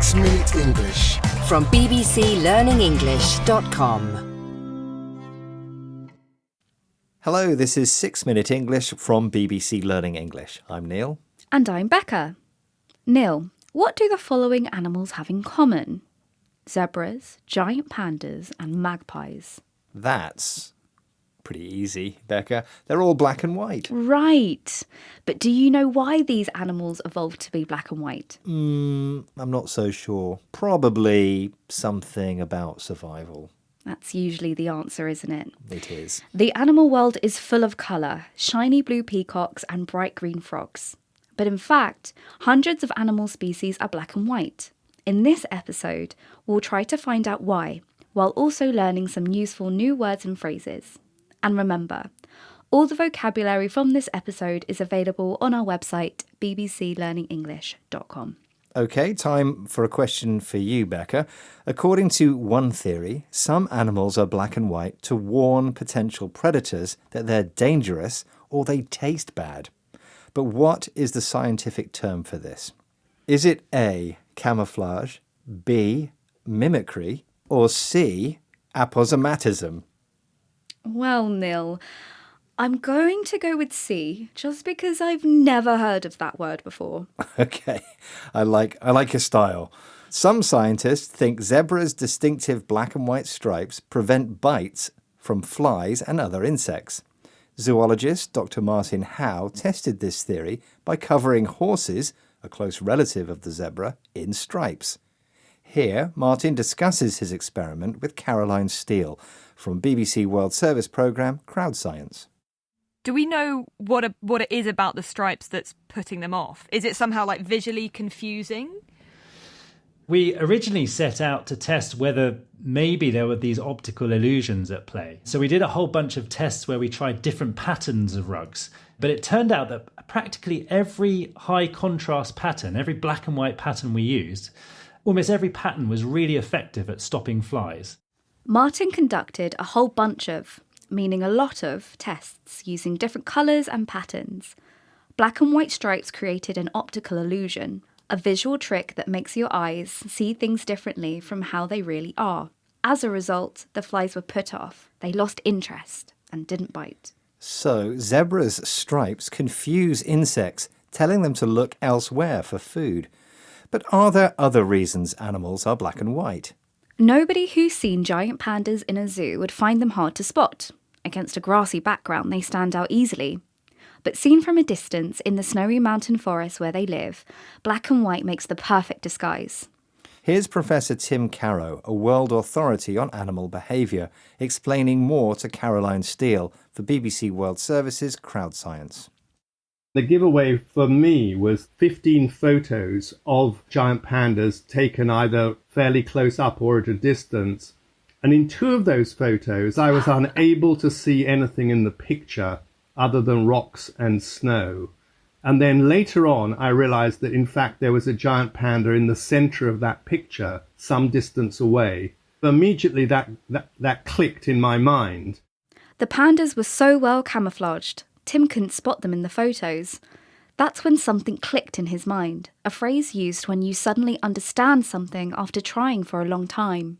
6 Minute English. From bbclearningenglish.com. Hello, this is 6 Minute English from BBC Learning English. I'm Neil. And I'm Becca. Neil, what do the following animals have in common? Zebras, giant pandas and magpies. That's pretty easy, Becca. They're all black and white. Right. But do you know why these animals evolved to be black and white? I'm not so sure. Probably something about survival. That's usually the answer, isn't it? It is. The animal world is full of colour, shiny blue peacocks and bright green frogs. But in fact, hundreds of animal species are black and white. In this episode, we'll try to find out why, while also learning some useful new words and phrases. And remember, all the vocabulary from this episode is available on our website, bbclearningenglish.com. OK, time for a question for you, Becca. According to one theory, some animals are black and white to warn potential predators that they're dangerous or they taste bad. But what is the scientific term for this? Is it A, camouflage, B, mimicry, or C, aposematism? Well, Neil, I'm going to go with C, just because I've never heard of that word before. OK, I like your style. Some scientists think zebras' distinctive black and white stripes prevent bites from flies and other insects. Zoologist Dr. Martin Howe tested this theory by covering horses, a close relative of the zebra, in stripes. Here, Martin discusses his experiment with Caroline Steele from BBC World Service programme Crowd Science. Do we know what it is about the stripes that's putting them off? Is it somehow like visually confusing? We originally set out to test whether maybe there were these optical illusions at play. So we did a whole bunch of tests where we tried different patterns of rugs. But it turned out that practically every high contrast pattern, every black and white pattern we used, almost every pattern was really effective at stopping flies. Martin conducted a whole bunch of, meaning a lot of, tests using different colours and patterns. Black and white stripes created an optical illusion, a visual trick that makes your eyes see things differently from how they really are. As a result, the flies were put off. They lost interest and didn't bite. So, zebras' stripes confuse insects, telling them to look elsewhere for food. But are there other reasons animals are black and white? Nobody who's seen giant pandas in a zoo would find them hard to spot. Against a grassy background, they stand out easily. But seen from a distance in the snowy mountain forest where they live, black and white makes the perfect disguise. Here's Professor Tim Carrow, a world authority on animal behaviour, explaining more to Caroline Steele for BBC World Service's Crowd Science. The giveaway for me was 15 photos of giant pandas taken either fairly close up or at a distance. And in 2 of those photos, I was unable to see anything in the picture other than rocks and snow. And then later on, I realized that in fact there was a giant panda in the center of that picture, some distance away. Immediately that clicked in my mind. The pandas were so well camouflaged, Tim couldn't spot them in the photos. That's when something clicked in his mind, a phrase used when you suddenly understand something after trying for a long time.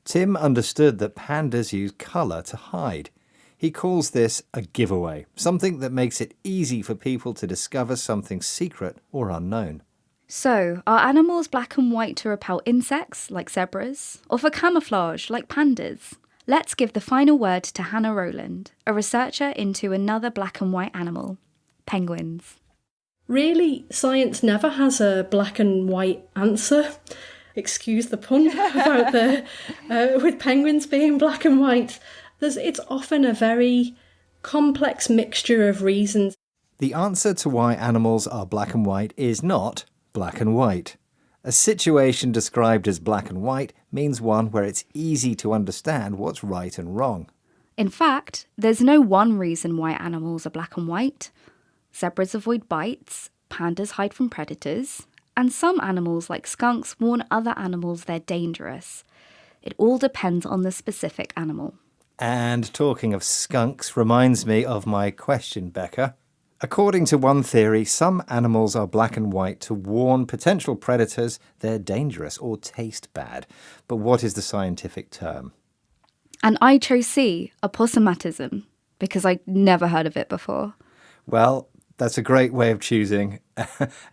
Tim understood that pandas use colour to hide. He calls this a giveaway, something that makes it easy for people to discover something secret or unknown. So, are animals black and white to repel insects, like zebras, or for camouflage, like pandas? Let's give the final word to Hannah Rowland, a researcher into another black and white animal, penguins. Really, science never has a black and white answer. Excuse the pun about with penguins being black and white. It's often a very complex mixture of reasons. The answer to why animals are black and white is not black and white. A situation described as black and white means one where it's easy to understand what's right and wrong. In fact, there's no one reason why animals are black and white. Zebras avoid bites, pandas hide from predators, and some animals like skunks warn other animals they're dangerous. It all depends on the specific animal. And talking of skunks reminds me of my question, Becca. According to one theory, some animals are black and white to warn potential predators they're dangerous or taste bad. But what is the scientific term? And I chose C, opossummatism, because I'd never heard of it before. Well, that's a great way of choosing,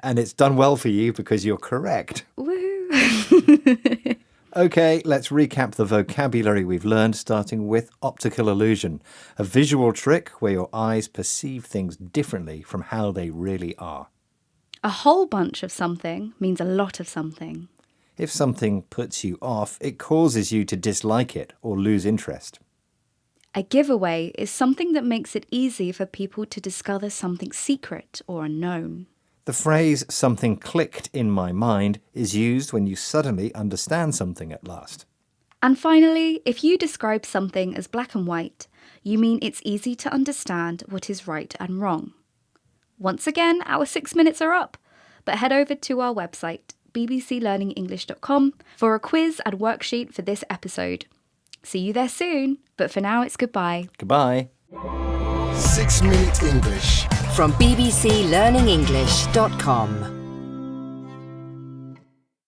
and it's done well for you because you're correct. Woohoo! Okay, let's recap the vocabulary we've learned, starting with optical illusion, a visual trick where your eyes perceive things differently from how they really are. A whole bunch of something means a lot of something. If something puts you off, it causes you to dislike it or lose interest. A giveaway is something that makes it easy for people to discover something secret or unknown. The phrase "something clicked in my mind" is used when you suddenly understand something at last. And finally, if you describe something as black and white, you mean it's easy to understand what is right and wrong. Once again, our 6 minutes are up, but head over to our website, bbclearningenglish.com, for a quiz and worksheet for this episode. See you there soon, but for now it's goodbye. Goodbye. 6 Minute English from bbclearningenglish.com.